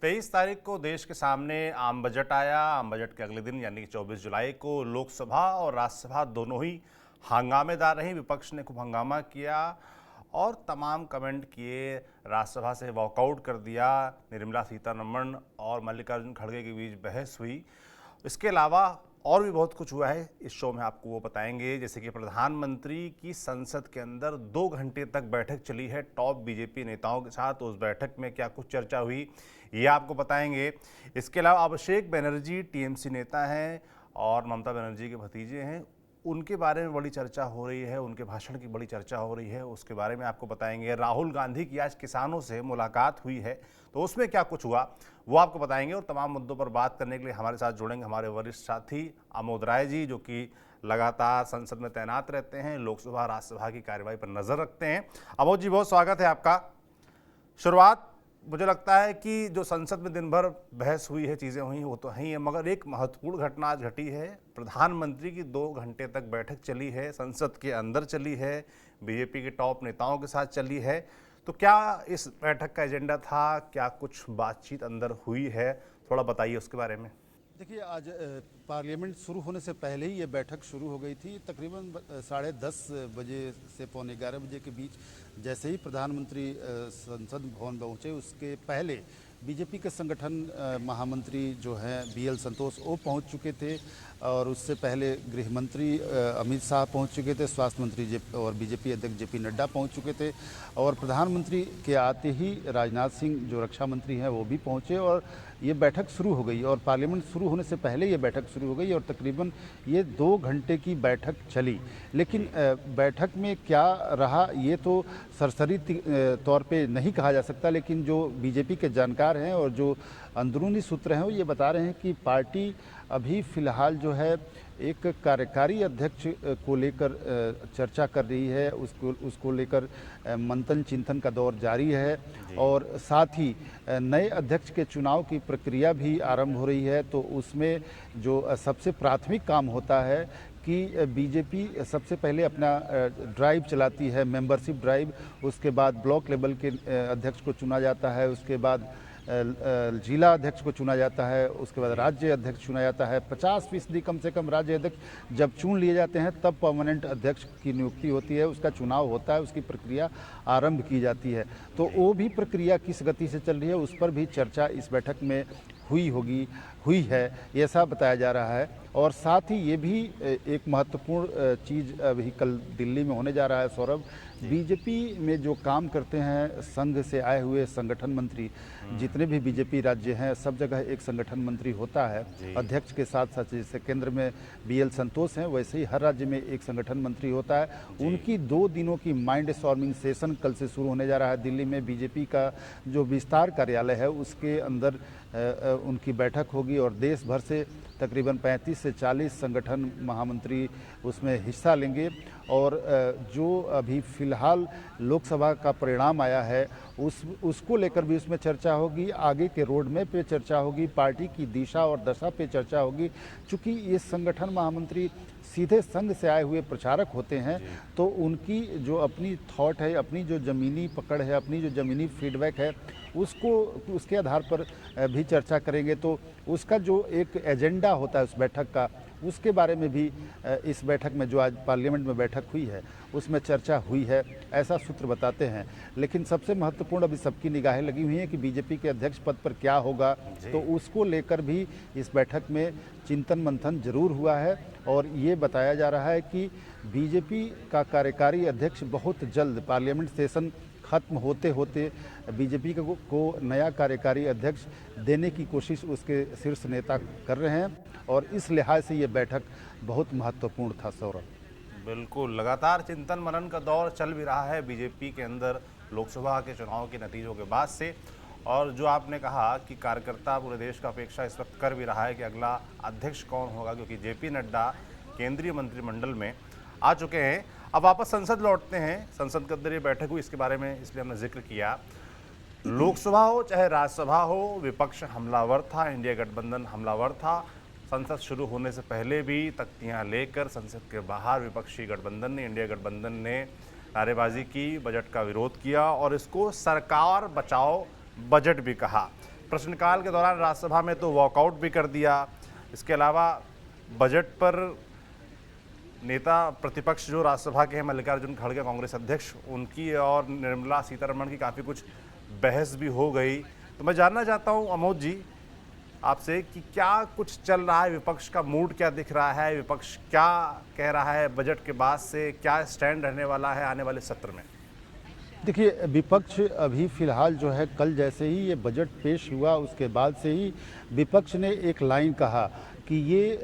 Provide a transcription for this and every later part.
23 तारीख को देश के सामने आम बजट आया। आम बजट के अगले दिन यानी कि 24 जुलाई को लोकसभा और राज्यसभा दोनों ही हंगामेदार रही। विपक्ष ने खूब हंगामा किया और तमाम कमेंट किए। राज्यसभा से वॉकआउट कर दिया। निर्मला सीतारमण और मल्लिकार्जुन खड़गे के बीच बहस हुई। इसके अलावा और भी बहुत कुछ हुआ है, इस शो में आपको वो बताएंगे। जैसे कि प्रधानमंत्री की संसद के अंदर 2 घंटे तक बैठक चली है टॉप बीजेपी नेताओं के साथ। उस बैठक में क्या कुछ चर्चा हुई ये आपको बताएंगे। इसके अलावा अभिषेक बनर्जी टीएमसी नेता हैं और ममता बनर्जी के भतीजे हैं, उनके बारे में बड़ी चर्चा हो रही है, उनके भाषण की बड़ी चर्चा हो रही है, उसके बारे में आपको बताएंगे। राहुल गांधी की आज किसानों से मुलाकात हुई है तो उसमें क्या कुछ हुआ वो आपको बताएंगे। और तमाम मुद्दों पर बात करने के लिए हमारे साथ जुड़ेंगे हमारे वरिष्ठ साथी अमोद राय जी, जो कि लगातार संसद में तैनात रहते हैं, लोकसभा राज्यसभा की कार्यवाही पर नजर रखते हैं। अमोद जी, बहुत स्वागत है आपका। शुरुआत मुझे लगता है कि जो संसद में दिन भर बहस हुई है, चीज़ें हुई, वो तो ही है, मगर एक महत्वपूर्ण घटना आज घटी है। प्रधानमंत्री की 2 घंटे तक बैठक चली है, संसद के अंदर चली है, बीजेपी के टॉप नेताओं के साथ चली है। तो क्या इस बैठक का एजेंडा था, क्या कुछ बातचीत अंदर हुई है, थोड़ा बताइए उसके बारे में। देखिए, आज पार्लियामेंट शुरू होने से पहले ही ये बैठक शुरू हो गई थी। तकरीबन 10:30 बजे से पौने 11 बजे के बीच जैसे ही प्रधानमंत्री संसद भवन पहुंचे, उसके पहले बीजेपी के संगठन महामंत्री जो हैं बीएल संतोष, वो पहुंच चुके थे। और उससे पहले गृह मंत्री अमित शाह पहुंच चुके थे, स्वास्थ्य मंत्री और बीजेपी अध्यक्ष जेपी नड्डा पहुंच चुके थे। और प्रधानमंत्री के आते ही राजनाथ सिंह जो रक्षा मंत्री हैं वो भी पहुंचे और ये बैठक शुरू हो गई। और पार्लियामेंट शुरू होने से पहले ये बैठक शुरू हो गई और तकरीबन ये 2 घंटे की बैठक चली। लेकिन बैठक में क्या रहा ये तो सरसरी तौर पे नहीं कहा जा सकता, लेकिन जो बीजेपी के जानकार हैं और जो अंदरूनी सूत्र हैं वो ये बता रहे हैं कि पार्टी अभी फ़िलहाल जो है एक कार्यकारी अध्यक्ष को लेकर चर्चा कर रही है, उसको लेकर मंथन चिंतन का दौर जारी है। और साथ ही नए अध्यक्ष के चुनाव की प्रक्रिया भी आरंभ हो रही है। तो उसमें जो सबसे प्राथमिक काम होता है कि बीजेपी सबसे पहले अपना ड्राइव चलाती है, मेंबरशिप ड्राइव। उसके बाद ब्लॉक लेवल के अध्यक्ष को चुना जाता है, उसके बाद जिला अध्यक्ष को चुना जाता है, उसके बाद राज्य अध्यक्ष चुना जाता है। 50% कम से कम राज्य अध्यक्ष जब चुन लिए जाते हैं तब परमानेंट अध्यक्ष की नियुक्ति होती है, उसका चुनाव होता है, उसकी प्रक्रिया आरंभ की जाती है। तो वो भी प्रक्रिया किस गति से चल रही है उस पर भी चर्चा इस बैठक में हुई है, ऐसा बताया जा रहा है। और साथ ही ये भी एक महत्वपूर्ण चीज़ अभी कल दिल्ली में होने जा रहा है सौरभ। बीजेपी में जो काम करते हैं संघ से आए हुए संगठन मंत्री, जितने भी बीजेपी राज्य हैं सब जगह एक संगठन मंत्री होता है अध्यक्ष के साथ साथ। जैसे केंद्र में बीएल संतोष हैं, वैसे ही हर राज्य में एक संगठन मंत्री होता है। उनकी 2 दिनों की माइंड स्टॉर्मिंग सेशन कल से शुरू होने जा रहा है दिल्ली में। बीजेपी का जो विस्तार कार्यालय है उसके अंदर उनकी बैठक होगी और देश भर से तकरीबन 35 से 40 संगठन महामंत्री उसमें हिस्सा लेंगे। और जो अभी फ़िलहाल लोकसभा का परिणाम आया है उसको लेकर भी उसमें चर्चा होगी, आगे के रोड मैप पे चर्चा होगी, पार्टी की दिशा और दशा पे चर्चा होगी। चूँकि ये संगठन महामंत्री सीधे संघ से आए हुए प्रचारक होते हैं तो उनकी जो अपनी थॉट है, अपनी जो ज़मीनी पकड़ है, अपनी जो ज़मीनी फीडबैक है, उसके आधार पर भी चर्चा करेंगे। तो उसका जो एक एजेंडा होता है उस बैठक का, उसके बारे में भी इस बैठक में जो आज पार्लियामेंट में बैठक हुई है उसमें चर्चा हुई है, ऐसा सूत्र बताते हैं। लेकिन सबसे महत्वपूर्ण अभी सबकी निगाहें लगी हुई हैं कि बीजेपी के अध्यक्ष पद पर क्या होगा, तो उसको लेकर भी इस बैठक में चिंतन मंथन जरूर हुआ है। और ये बताया जा रहा है कि बीजेपी का कार्यकारी अध्यक्ष बहुत जल्द पार्लियामेंट सेशन खत्म होते होते बीजेपी को नया कार्यकारी अध्यक्ष देने की कोशिश उसके शीर्ष नेता कर रहे हैं। और इस लिहाज से ये बैठक बहुत महत्वपूर्ण था सौरभ। बिल्कुल, लगातार चिंतन मनन का दौर चल भी रहा है बीजेपी के अंदर लोकसभा के चुनाव के नतीजों के बाद से। और जो आपने कहा कि कार्यकर्ता पूरे देश का अपेक्षा इस वक्त कर भी रहा है कि अगला अध्यक्ष कौन होगा, क्योंकि जेपी नड्डा केंद्रीय मंत्रिमंडल में आ चुके हैं। अब वापस संसद लौटते हैं। संसद के अंदर ये बैठक हुई, इसके बारे में इसलिए हमने जिक्र किया। लोकसभा हो चाहे राज्यसभा हो, विपक्ष हमलावर था, इंडिया गठबंधन हमलावर था। संसद शुरू होने से पहले भी तख्तियां लेकर संसद के बाहर विपक्षी गठबंधन ने, इंडिया गठबंधन ने नारेबाजी की, बजट का विरोध किया और इसको सरकार बचाओ बजट भी कहा। प्रश्नकाल के दौरान राज्यसभा में तो वॉकआउट भी कर दिया। इसके अलावा बजट पर नेता प्रतिपक्ष जो राज्यसभा के हैं मल्लिकार्जुन खड़गे कांग्रेस अध्यक्ष, उनकी और निर्मला सीतारमण की काफ़ी कुछ बहस भी हो गई। तो मैं जानना चाहता हूं अमोद जी आपसे कि क्या कुछ चल रहा है, विपक्ष का मूड क्या दिख रहा है, विपक्ष क्या कह रहा है, बजट के बाद से क्या स्टैंड रहने वाला है आने वाले सत्र में? देखिए, विपक्ष अभी फिलहाल जो है, कल जैसे ही ये बजट पेश हुआ उसके बाद से ही विपक्ष ने एक लाइन कहा कि ये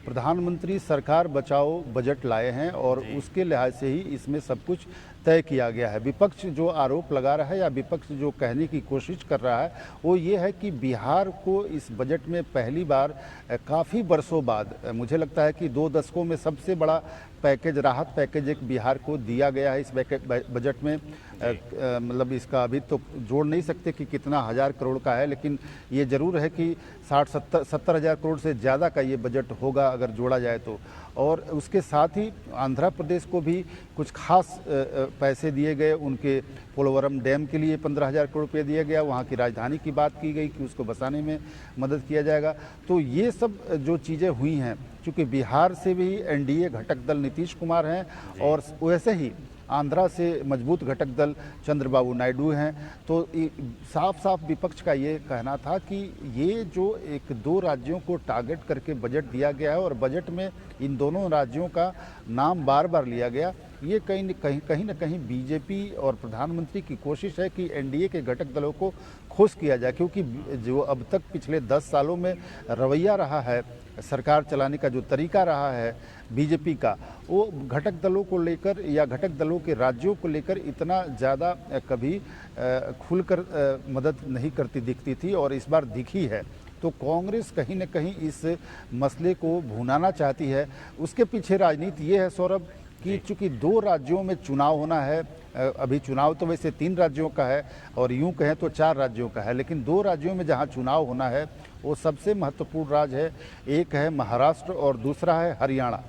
प्रधानमंत्री सरकार बचाओ बजट लाए हैं और उसके लिहाज से ही इसमें सब कुछ तय किया गया है। विपक्ष जो आरोप लगा रहा है या विपक्ष जो कहने की कोशिश कर रहा है वो ये है कि बिहार को इस बजट में पहली बार काफ़ी बरसों बाद, मुझे लगता है कि 2 दशकों में सबसे बड़ा पैकेज, राहत पैकेज एक बिहार को दिया गया है इस बजट में। मतलब इसका अभी तो जोड़ नहीं सकते कि कितना हज़ार करोड़ का है, लेकिन ये ज़रूर है कि 60-70 हज़ार करोड़ से ज़्यादा का ये बजट होगा अगर जोड़ा जाए तो। और उसके साथ ही आंध्र प्रदेश को भी कुछ खास पैसे दिए गए। उनके पोलवरम डैम के लिए 15,000 करोड़ रुपये दिया गया। वहाँ की राजधानी की बात की गई कि उसको बसाने में मदद किया जाएगा। तो ये सब जो चीज़ें हुई हैं, चूँकि बिहार से भी एनडीए घटक दल नीतीश कुमार हैं और वैसे ही आंध्रा से मजबूत घटक दल चंद्रबाबू नायडू हैं, तो साफ साफ विपक्ष का ये कहना था कि ये जो 1-2 राज्यों को टारगेट करके बजट दिया गया है और बजट में इन दोनों राज्यों का नाम बार बार लिया गया, ये कहीं न कहीं बीजेपी और प्रधानमंत्री की कोशिश है कि एनडीए के घटक दलों को खुश किया जाए। क्योंकि जो अब तक पिछले 10 सालों में रवैया रहा है, सरकार चलाने का जो तरीका रहा है बीजेपी का, वो घटक दलों को लेकर या घटक दलों के राज्यों को लेकर इतना ज़्यादा कभी खुलकर मदद नहीं करती दिखती थी और इस बार दिखी है। तो कांग्रेस कहीं न कहीं इस मसले को भुनाना चाहती है। उसके पीछे राजनीति ये है सौरभ कि चूँकि 2 राज्यों में चुनाव होना है, अभी चुनाव तो वैसे 3 राज्यों का है और यूं कहें तो 4 राज्यों का है, लेकिन 2 राज्यों में जहां चुनाव होना है वो सबसे महत्वपूर्ण राज्य है। एक है महाराष्ट्र और दूसरा है हरियाणा,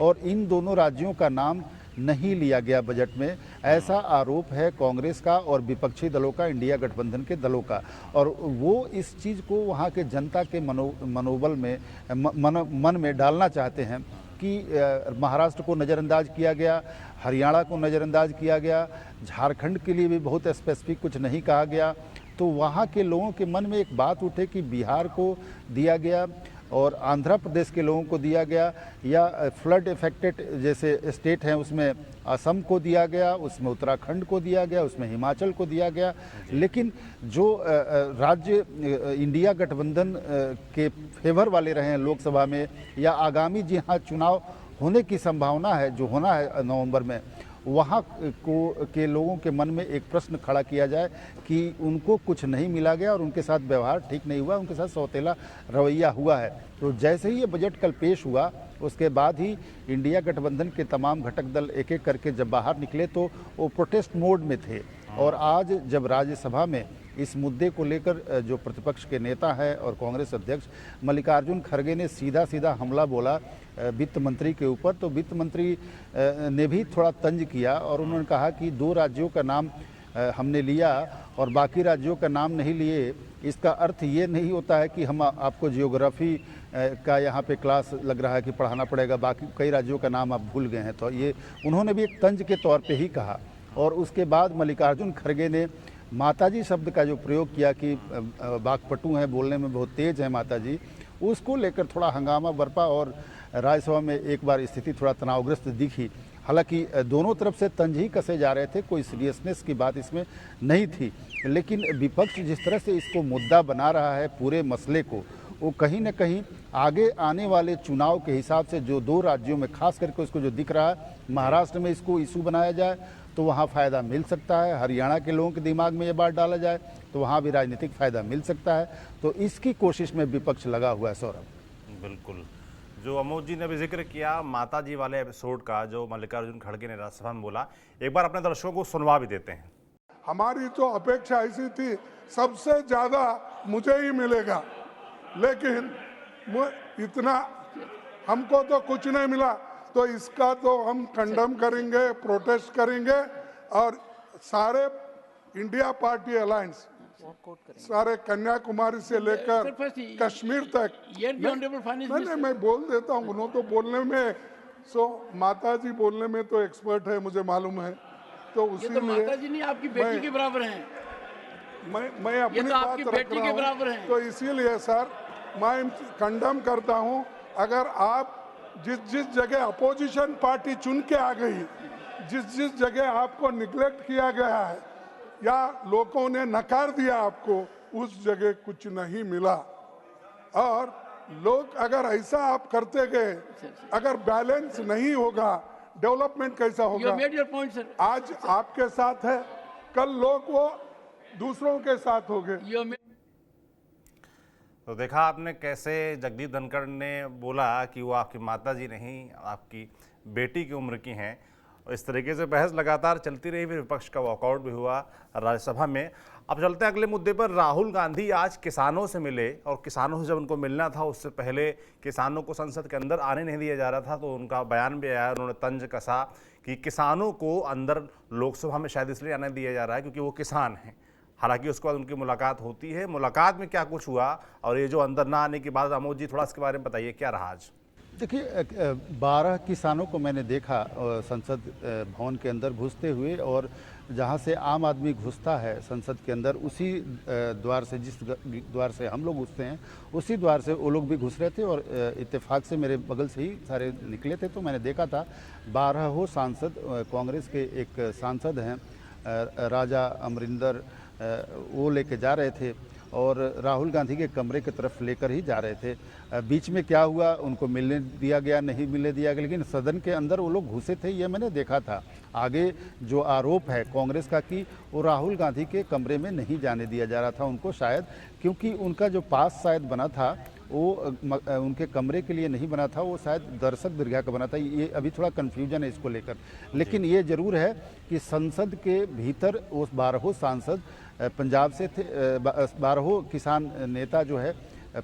और इन दोनों राज्यों का नाम नहीं लिया गया बजट में। ऐसा आरोप है कांग्रेस का और विपक्षी दलों का, इंडिया गठबंधन के दलों का, और वो इस चीज़ को वहाँ के जनता के मनोबल में मन में डालना चाहते हैं कि महाराष्ट्र को नज़रअंदाज किया गया, हरियाणा को नज़रअंदाज किया गया, झारखंड के लिए भी बहुत स्पेसिफिक कुछ नहीं कहा गया। तो वहाँ के लोगों के मन में एक बात उठे कि बिहार को दिया गया और आंध्र प्रदेश के लोगों को दिया गया, या फ्लड इफेक्टेड जैसे स्टेट हैं उसमें असम को दिया गया, उसमें उत्तराखंड को दिया गया, उसमें हिमाचल को दिया गया। लेकिन जो राज्य इंडिया गठबंधन के फेवर वाले रहे हैं लोकसभा में, या आगामी जहाँ चुनाव होने की संभावना है, जो होना है नवंबर में, वहाँ के लोगों के मन में एक प्रश्न खड़ा किया जाए कि उनको कुछ नहीं मिला गया और उनके साथ व्यवहार ठीक नहीं हुआ, उनके साथ सौतेला रवैया हुआ है। तो जैसे ही ये बजट कल पेश हुआ उसके बाद ही इंडिया गठबंधन के तमाम घटक दल एक एक करके जब बाहर निकले तो वो प्रोटेस्ट मोड में थे। और आज जब राज्यसभा में इस मुद्दे को लेकर जो प्रतिपक्ष के नेता हैं और कांग्रेस अध्यक्ष मल्लिकार्जुन खड़गे ने सीधा सीधा हमला बोला वित्त मंत्री के ऊपर, तो वित्त मंत्री ने भी थोड़ा तंज किया और उन्होंने कहा कि 2 राज्यों का नाम हमने लिया और बाकी राज्यों का नाम नहीं लिए। इसका अर्थ ये नहीं होता है कि हम आपको जियोग्राफी का यहाँ पे क्लास लग रहा है कि पढ़ाना पड़ेगा, बाकी कई राज्यों का नाम आप भूल गए हैं। तो ये उन्होंने भी एक तंज के तौर पे ही कहा। और उसके बाद मल्लिकार्जुन खड़गे ने माताजी शब्द का जो प्रयोग किया कि वाक्पटु हैं, बोलने में बहुत तेज है माताजी, उसको लेकर थोड़ा हंगामा बरपा और राज्यसभा में एक बार स्थिति थोड़ा तनावग्रस्त दिखी। हालांकि दोनों तरफ से तंज ही कसे जा रहे थे, कोई सीरियसनेस की बात इसमें नहीं थी। लेकिन विपक्ष जिस तरह से इसको मुद्दा बना रहा है पूरे मसले को, वो कहीं न कहीं आगे आने वाले चुनाव के हिसाब से जो 2 राज्यों में खास करके उसको जो दिख रहा है, महाराष्ट्र में इसको इशू बनाया जाए तो वहाँ फ़ायदा मिल सकता है, हरियाणा के लोगों के दिमाग में ये बात डाला जाए तो वहाँ भी राजनीतिक फ़ायदा मिल सकता है। तो इसकी कोशिश में विपक्ष लगा हुआ है सौरभ। बिल्कुल, जो अमोद जी ने भी जिक्र किया माता जी वाले एपिसोड का, जो मल्लिकार्जुन खड़गे ने राज्यसभा में बोला, एक बार अपने दर्शकों को सुनवा भी देते हैं। हमारी जो अपेक्षा ऐसी थी सबसे ज्यादा मुझे ही मिलेगा, लेकिन इतना हमको तो कुछ नहीं मिला, तो इसका तो हम कंडम करेंगे, प्रोटेस्ट करेंगे और सारे इंडिया पार्टी अलायंस सारे कन्याकुमारी से लेकर Sir, first, कश्मीर तक Yet the Honorable Finance नहीं, Minister. मैं बोल देता हूँ, उन्होंने तो बोलने में माता जी बोलने में तो एक्सपर्ट है, मुझे मालूम है, तो ये उसी तो माता जी नहीं आपकी बेटी मैं- के बराबर हैं। मैं अपनी तो आपकी बात रख बेटी रहा के हूँ। बराबर हैं। तो इसीलिए सर मैं कंडम करता हूँ, अगर आप जिस जगह अपोजिशन पार्टी चुन के आ गई, जिस जगह आपको निग्लेक्ट किया गया है या लोगों ने नकार दिया आपको, उस जगह कुछ नहीं मिला। और लोग अगर ऐसा आप करते गए, अगर बैलेंस नहीं होगा, डेवलपमेंट कैसा You होगा? have made your point, sir. आज आपके साथ है, कल लोग वो दूसरों के साथ होंगे। You have made. तो देखा आपने कैसे जगदीप धनखड़ ने बोला कि वो आपकी माता जी नहीं, आपकी बेटी की उम्र की हैं। और इस तरीके से बहस लगातार चलती रही, फिर विपक्ष का वॉकआउट भी हुआ राज्यसभा में। अब चलते हैं अगले मुद्दे पर। राहुल गांधी आज किसानों से मिले और किसानों से जब उनको मिलना था, उससे पहले किसानों को संसद के अंदर आने नहीं दिया जा रहा था, तो उनका बयान भी आया, उन्होंने तंज कसा कि किसानों को अंदर लोकसभा में शायद इसलिए आने दिया जा रहा है क्योंकि वो किसान हैं। हालांकि उसके बाद उनकी मुलाकात होती है। मुलाकात में क्या कुछ हुआ और ये जो अंदर ना आने की बात, अमोद जी थोड़ा इसके बारे में बताइए, क्या रहा आज? देखिए 12 किसानों को मैंने देखा संसद भवन के अंदर घुसते हुए, और जहां से आम आदमी घुसता है संसद के अंदर, उसी द्वार से, जिस द्वार से हम लोग घुसते हैं, उसी द्वार से वो लोग भी घुस रहे थे। और इत्तेफाक से मेरे बगल से ही सारे निकले थे, तो मैंने देखा था 12 सांसद, कांग्रेस के एक सांसद हैं राजा अमरिंदर, वो लेके जा रहे थे और राहुल गांधी के कमरे की तरफ लेकर ही जा रहे थे। बीच में क्या हुआ, उनको मिलने दिया गया, नहीं मिलने दिया गया, लेकिन सदन के अंदर वो लोग घुसे थे, ये मैंने देखा था। आगे जो आरोप है कांग्रेस का कि वो राहुल गांधी के कमरे में नहीं जाने दिया जा रहा था उनको, शायद क्योंकि उनका जो पास शायद बना था वो उनके कमरे के लिए नहीं बना था, वो शायद दर्शक दीर्घा का बना था। ये अभी थोड़ा कन्फ्यूजन है इसको लेकर, लेकिन ये जरूर है कि संसद के भीतर वो 12 सांसद पंजाब से थे, 12 किसान नेता जो है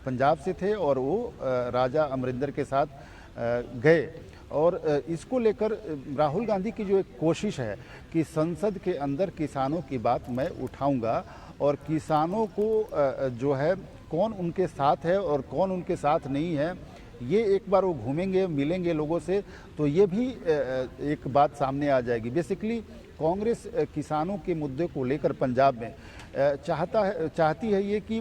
पंजाब से थे, और वो राजा अमरिंदर के साथ गए। और इसको लेकर राहुल गांधी की जो एक कोशिश है कि संसद के अंदर किसानों की बात मैं उठाऊंगा, और किसानों को जो है कौन उनके साथ है और कौन उनके साथ नहीं है, ये एक बार वो घूमेंगे, मिलेंगे लोगों से, तो ये भी एक बात सामने आ जाएगी। बेसिकली कांग्रेस किसानों के मुद्दे को लेकर पंजाब में चाहती है ये कि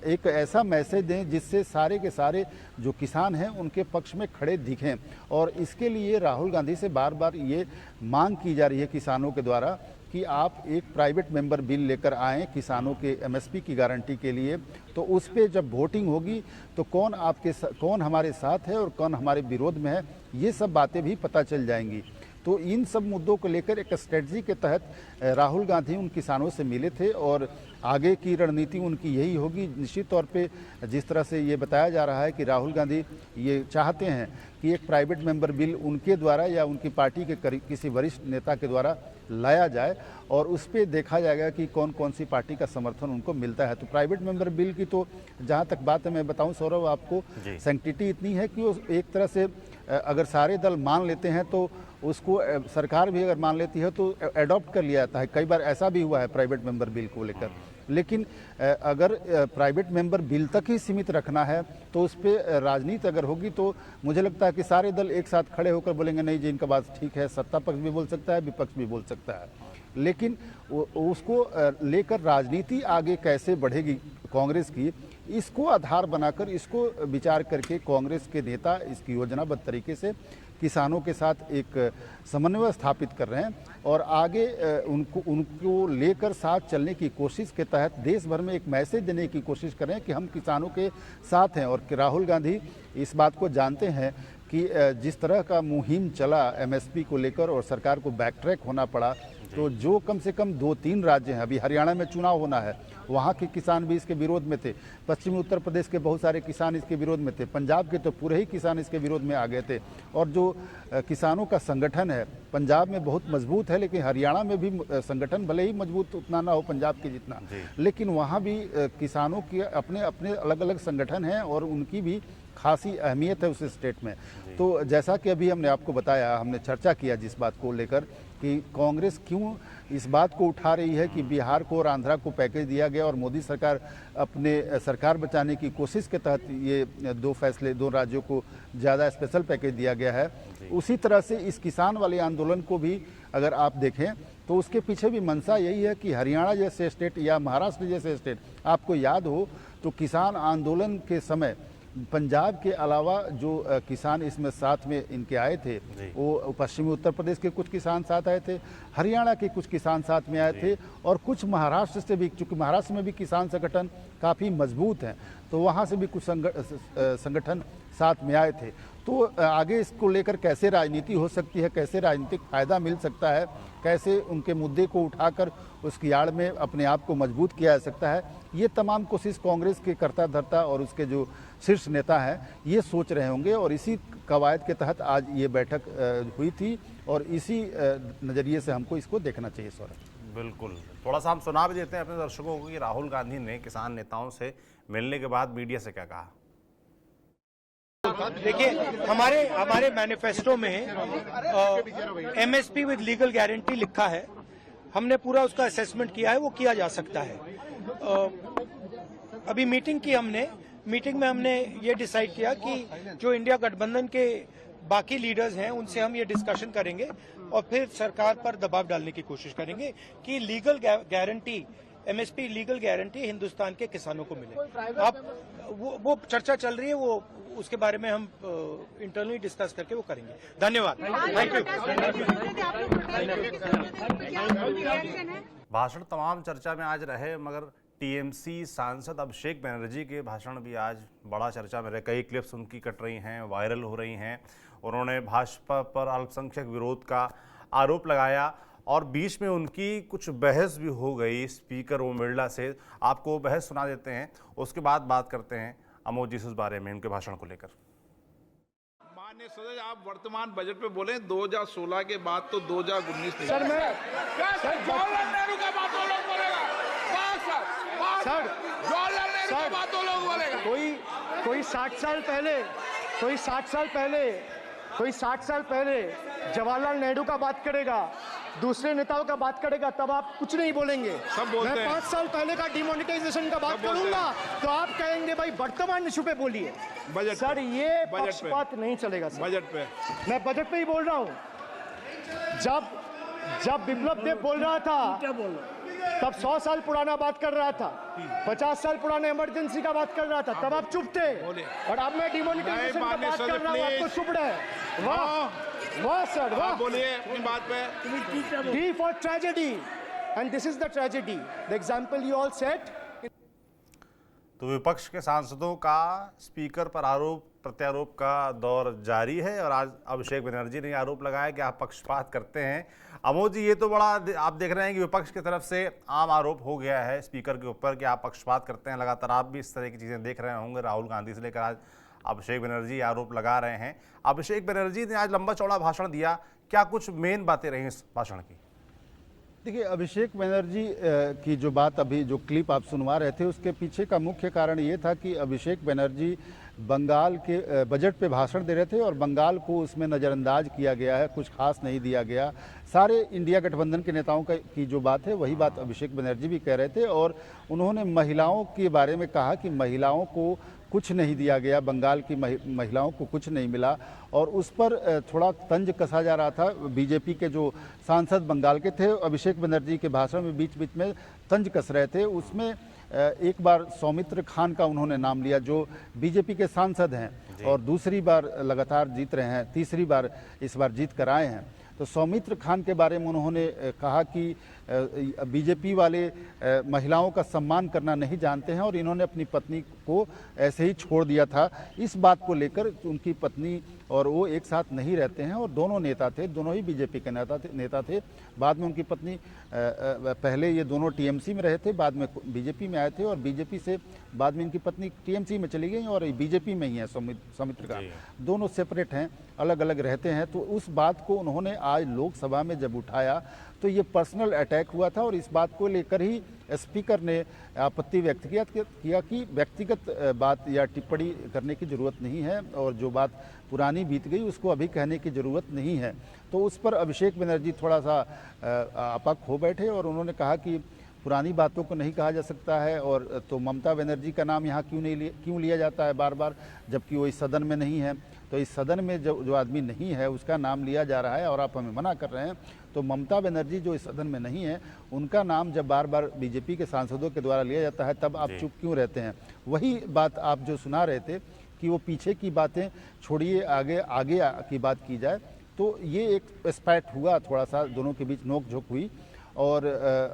एक ऐसा मैसेज दें जिससे सारे के सारे जो किसान हैं उनके पक्ष में खड़े दिखें। और इसके लिए राहुल गांधी से बार बार ये मांग की जा रही है किसानों के द्वारा कि आप एक प्राइवेट मेंबर बिल लेकर आएँ किसानों के एमएसपी की गारंटी के लिए। तो उस पर जब वोटिंग होगी तो कौन हमारे साथ है और कौन हमारे विरोध में है, ये सब बातें भी पता चल जाएंगी। तो इन सब मुद्दों को लेकर एक स्ट्रेटजी के तहत राहुल गांधी उन किसानों से मिले थे, और आगे की रणनीति उनकी यही होगी। निश्चित तौर पे जिस तरह से ये बताया जा रहा है कि राहुल गांधी ये चाहते हैं कि एक प्राइवेट मेंबर बिल उनके द्वारा या उनकी पार्टी के किसी वरिष्ठ नेता के द्वारा लाया जाए, और उस पर देखा जाएगा कि कौन कौन सी पार्टी का समर्थन उनको मिलता है। तो प्राइवेट मेंबर बिल की तो जहाँ तक बात है, मैं बताऊँ सौरभ आपको, सैंक्टिटी इतनी है कि वो एक तरह से अगर सारे दल मान लेते हैं तो उसको सरकार भी अगर मान लेती है तो एडॉप्ट कर लिया जाता है। कई बार ऐसा भी हुआ है प्राइवेट मेंबर बिल को लेकर। लेकिन अगर प्राइवेट मेंबर बिल तक ही सीमित रखना है तो उस पर राजनीति अगर होगी तो मुझे लगता है कि सारे दल एक साथ खड़े होकर बोलेंगे नहीं जी इनका बात ठीक है। सत्ता पक्ष भी बोल सकता है, विपक्ष भी बोल सकता है, लेकिन उसको लेकर राजनीति आगे कैसे बढ़ेगी कांग्रेस की, इसको आधार बनाकर, इसको विचार करके कांग्रेस के नेता इसकी योजनाबद्ध तरीके से किसानों के साथ एक समन्वय स्थापित कर रहे हैं, और आगे उनको लेकर साथ चलने की कोशिश के तहत देश भर में एक मैसेज देने की कोशिश कर रहे हैं कि हम किसानों के साथ हैं। और राहुल गांधी इस बात को जानते हैं कि जिस तरह का मुहिम चला एमएसपी को लेकर और सरकार को बैक ट्रैक होना पड़ा, तो जो कम से कम 2-3 राज्य हैं, अभी हरियाणा में चुनाव होना है, वहाँ के किसान भी इसके विरोध में थे, पश्चिमी उत्तर प्रदेश के बहुत सारे किसान इसके विरोध में थे, पंजाब के तो पूरे ही किसान इसके विरोध में आ गए थे। और जो किसानों का संगठन है पंजाब में बहुत मजबूत है, लेकिन हरियाणा में भी संगठन भले ही मजबूत उतना ना हो पंजाब के जितना, लेकिन वहाँ भी किसानों के अपने अपने अलग अलग संगठन हैं और उनकी भी खासी अहमियत है उस स्टेट में। तो जैसा कि अभी हमने आपको बताया, हमने चर्चा किया जिस बात को लेकर कि कांग्रेस क्यों इस बात को उठा रही है कि बिहार को और आंध्रा को पैकेज दिया गया और मोदी सरकार अपने सरकार बचाने की कोशिश के तहत ये दो राज्यों को ज़्यादा स्पेशल पैकेज दिया गया है। उसी तरह से इस किसान वाले आंदोलन को भी अगर आप देखें तो उसके पीछे भी मंशा यही है कि हरियाणा जैसे स्टेट या महाराष्ट्र जैसे स्टेट, आपको याद हो तो किसान आंदोलन के समय पंजाब के अलावा जो किसान इसमें साथ में इनके आए थे, वो पश्चिमी उत्तर प्रदेश के कुछ किसान साथ आए थे, हरियाणा के कुछ किसान साथ में आए थे और कुछ महाराष्ट्र से भी, चूँकि महाराष्ट्र में भी किसान संगठन काफ़ी मजबूत हैं तो वहाँ से भी कुछ संगठन साथ में आए थे। तो आगे इसको लेकर कैसे राजनीति हो सकती है, कैसे राजनीतिक फायदा मिल सकता है, कैसे उनके मुद्दे को उठाकर उसकी आड़ में अपने आप को मजबूत किया जा सकता है, ये तमाम कोशिश कांग्रेस के कर्ता धर्ता और उसके जो शीर्ष नेता हैं ये सोच रहे होंगे और इसी कवायद के तहत आज ये बैठक हुई थी और इसी नज़रिए से हमको इसको देखना चाहिए। सौरभ, बिल्कुल, थोड़ा सा हम सुना भी देते हैं अपने दर्शकों को कि राहुल गांधी ने किसान नेताओं से मिलने के बाद मीडिया से क्या कहा। देखिए, हमारे मैनिफेस्टो में एमएसपी विद लीगल गारंटी लिखा है। हमने पूरा उसका असेसमेंट किया है, वो किया जा सकता है। अभी मीटिंग में हमने ये डिसाइड किया कि जो इंडिया गठबंधन के बाकी लीडर्स हैं उनसे हम ये डिस्कशन करेंगे और फिर सरकार पर दबाव डालने की कोशिश करेंगे कि legal guarantee, MSP legal guarantee Hindustan के किसानों को मिले। अब वो चर्चा चल रही है, वो उसके बारे में हम इंटरनली डिस्कस करके वो करेंगे। धन्यवाद, थैंक यू। भाषण तमाम चर्चा में आज रहे, मगर टीएमसी सांसद अभिषेक बनर्जी के भाषण भी आज बड़ा चर्चा में रहे। कई क्लिप्स उनकी कट रही हैं, वायरल हो रही हैं। उन्होंने भाजपा पर अल्पसंख्यक विरोध का आरोप लगाया और बीच में उनकी कुछ बहस भी हो गई स्पीकर ओम बिरला से। आपको बहस सुना देते हैं, उसके बाद बात करते हैं अमोद जी से उस बारे में, उनके भाषण को लेकर। माननीय सदस्य, आप वर्तमान बजट पे बोले 2016 के बाद तो 2019 नहीं। सर जवाहरलाल नेहरू का बात वो लोग बोलेगा। सर जवाहरलाल नेहरू का बात वो लोग बोलेगा। कोई 60 साल पहले जवाहरलाल नेहरू का बात करेगा, दूसरे नेताओं का बात करेगा, तब आप कुछ नहीं बोलेंगे। सब बोलते हैं। मैं 5 साल पहले का डिमोनेटाइजेशन का बात करूंगा तो आप कहेंगे भाई वर्तमान इशू पे बोलिए। बजट सर ये पक्षपात नहीं चलेगा सर। बजट पे मैं बजट पे ही बोल रहा हूँ। जब बिप्लब देव बोल रहा था तब 100 साल पुराना बात कर रहा था, 50 साल पुराने इमरजेंसी का बात कर रहा था, तब आप चुप थे। और अब मैं डिमोनेटाइजेशन का बात कर रहा हूँ, आपको चुप रहे। वाह सर, वाह। बोलिए अपनी बात पे। D for tragedy, and this is the tragedy. The example you all set. तो विपक्ष के सांसदों का स्पीकर पर आरोप प्रत्यारोप का दौर जारी है और आज अभिषेक बनर्जी ने आरोप लगाया कि आप पक्षपात करते हैं। अमोद जी, ये तो बड़ा आप देख रहे हैं कि विपक्ष की तरफ से आम आरोप हो गया है स्पीकर के ऊपर कि आप पक्षपात करते हैं। लगातार आप भी इस तरह की चीज़ें देख रहे होंगे, राहुल गांधी से लेकर आज अभिषेक बनर्जी आरोप लगा रहे हैं। अभिषेक बनर्जी ने आज लंबा चौड़ा भाषण दिया, क्या कुछ मेन बातें रही इस भाषण की? देखिए, अभिषेक बनर्जी की जो बात अभी जो क्लिप आप सुनवा रहे थे उसके पीछे का मुख्य कारण ये था कि अभिषेक बनर्जी बंगाल के बजट पे भाषण दे रहे थे और बंगाल को उसमें नज़रअंदाज किया गया है, कुछ खास नहीं दिया गया। सारे इंडिया गठबंधन के नेताओं की जो बात है वही बात अभिषेक बनर्जी भी कह रहे थे और उन्होंने महिलाओं के बारे में कहा कि महिलाओं को कुछ नहीं दिया गया, बंगाल की महिलाओं को कुछ नहीं मिला और उस पर थोड़ा तंज कसा जा रहा था। बीजेपी के जो सांसद बंगाल के थे अभिषेक बनर्जी के भाषण में बीच बीच में तंज कस रहे थे। उसमें एक बार सौमित्र खान का उन्होंने नाम लिया जो बीजेपी के सांसद हैं और दूसरी बार लगातार जीत रहे हैं, तीसरी बार इस बार जीत कर आए हैं। तो सौमित्र खान के बारे में उन्होंने कहा कि बीजेपी वाले महिलाओं का सम्मान करना नहीं जानते हैं और इन्होंने अपनी पत्नी को ऐसे ही छोड़ दिया था। इस बात को लेकर उनकी पत्नी और वो एक साथ नहीं रहते हैं और दोनों नेता थे, दोनों ही बीजेपी के नेता थे। बाद में उनकी पत्नी पहले ये दोनों टीएमसी में रहे थे, बाद में बीजेपी में आए थे और बीजेपी से बाद में इनकी पत्नी टीएमसी में चली गई और बीजेपी में ही है। सौमित्र खान दोनों सेपरेट हैं, अलग अलग रहते हैं। तो उस बात को उन्होंने आज लोकसभा में जब उठाया तो ये पर्सनल अटैक हुआ था और इस बात को लेकर ही स्पीकर ने आपत्ति व्यक्त किया कि व्यक्तिगत बात या टिप्पणी करने की ज़रूरत नहीं है और जो बात पुरानी बीत गई उसको अभी कहने की ज़रूरत नहीं है। तो उस पर अभिषेक बनर्जी थोड़ा सा आपक हो बैठे और उन्होंने कहा कि पुरानी बातों को नहीं कहा जा सकता है और तो ममता बनर्जी का नाम यहाँ क्यों लिया जाता है बार बार, जबकि वो इस सदन में नहीं है। तो इस सदन में जो आदमी नहीं है उसका नाम लिया जा रहा है और आप हमें मना कर रहे हैं। तो ममता बनर्जी जो इस सदन में नहीं है उनका नाम जब बार बार बीजेपी के सांसदों के द्वारा लिया जाता है तब आप चुप क्यों रहते हैं? वही बात आप जो सुना रहे थे कि वो पीछे की बातें छोड़िए, आगे की बात की जाए। तो ये एक स्पैट हुआ, थोड़ा सा दोनों के बीच नोक झोंक हुई और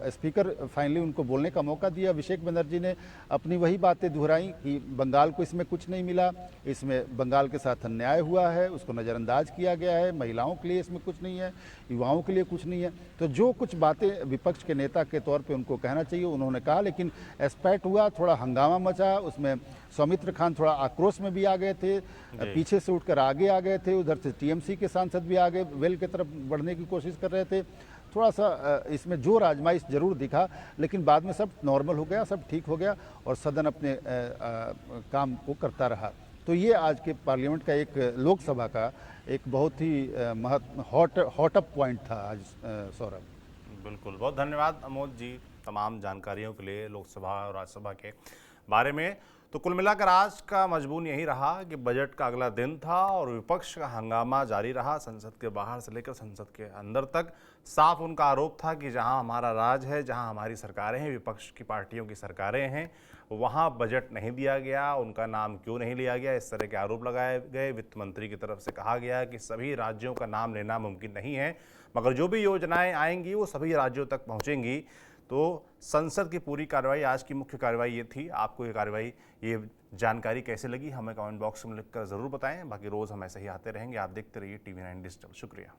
स्पीकर फाइनली उनको बोलने का मौका दिया। अभिषेक बनर्जी ने अपनी वही बातें दोहराई कि बंगाल को इसमें कुछ नहीं मिला, इसमें बंगाल के साथ अन्याय हुआ है, उसको नज़रअंदाज किया गया है, महिलाओं के लिए इसमें कुछ नहीं है, युवाओं के लिए कुछ नहीं है। तो जो कुछ बातें विपक्ष के नेता के तौर पे उनको कहना चाहिए उन्होंने कहा, लेकिन स्पैट हुआ, थोड़ा हंगामा मचा। उसमें सौमित्र खान थोड़ा आक्रोश में भी आ गए थे, पीछे से उठकर आगे आ गए थे, उधर से टीएमसी के सांसद भी आगे वेल की तरफ बढ़ने की कोशिश कर रहे थे। थोड़ा सा इसमें जोर आजमाइश जरूर दिखा, लेकिन बाद में सब नॉर्मल हो गया, सब ठीक हो गया और सदन अपने काम को करता रहा। तो ये आज के पार्लियामेंट का एक लोकसभा का एक बहुत ही हॉट अप पॉइंट था आज सौरभ। बिल्कुल, बहुत धन्यवाद अमोद जी तमाम जानकारियों के लिए लोकसभा और राज्यसभा के बारे में। तो कुल मिलाकर आज का मजमून यही रहा कि बजट का अगला दिन था और विपक्ष का हंगामा जारी रहा, संसद के बाहर से लेकर संसद के अंदर तक। साफ उनका आरोप था कि जहां हमारा राज है, जहां हमारी सरकारें हैं, विपक्ष की पार्टियों की सरकारें हैं, वहां बजट नहीं दिया गया, उनका नाम क्यों नहीं लिया गया, इस तरह के आरोप लगाए गए। वित्त मंत्री की तरफ से कहा गया कि सभी राज्यों का नाम लेना मुमकिन नहीं है, मगर जो भी योजनाएं आएंगी वो सभी राज्यों तक पहुंचेंगी। तो संसद की पूरी कार्रवाई, आज की मुख्य कार्रवाई ये थी। आपको ये कार्रवाई, ये जानकारी कैसे लगी हमें कमेंट बॉक्स में लिखकर ज़रूर बताएं। बाकी रोज़ हम ऐसे ही आते रहेंगे। आप देखते रहिए TV9 डिजिटल। शुक्रिया।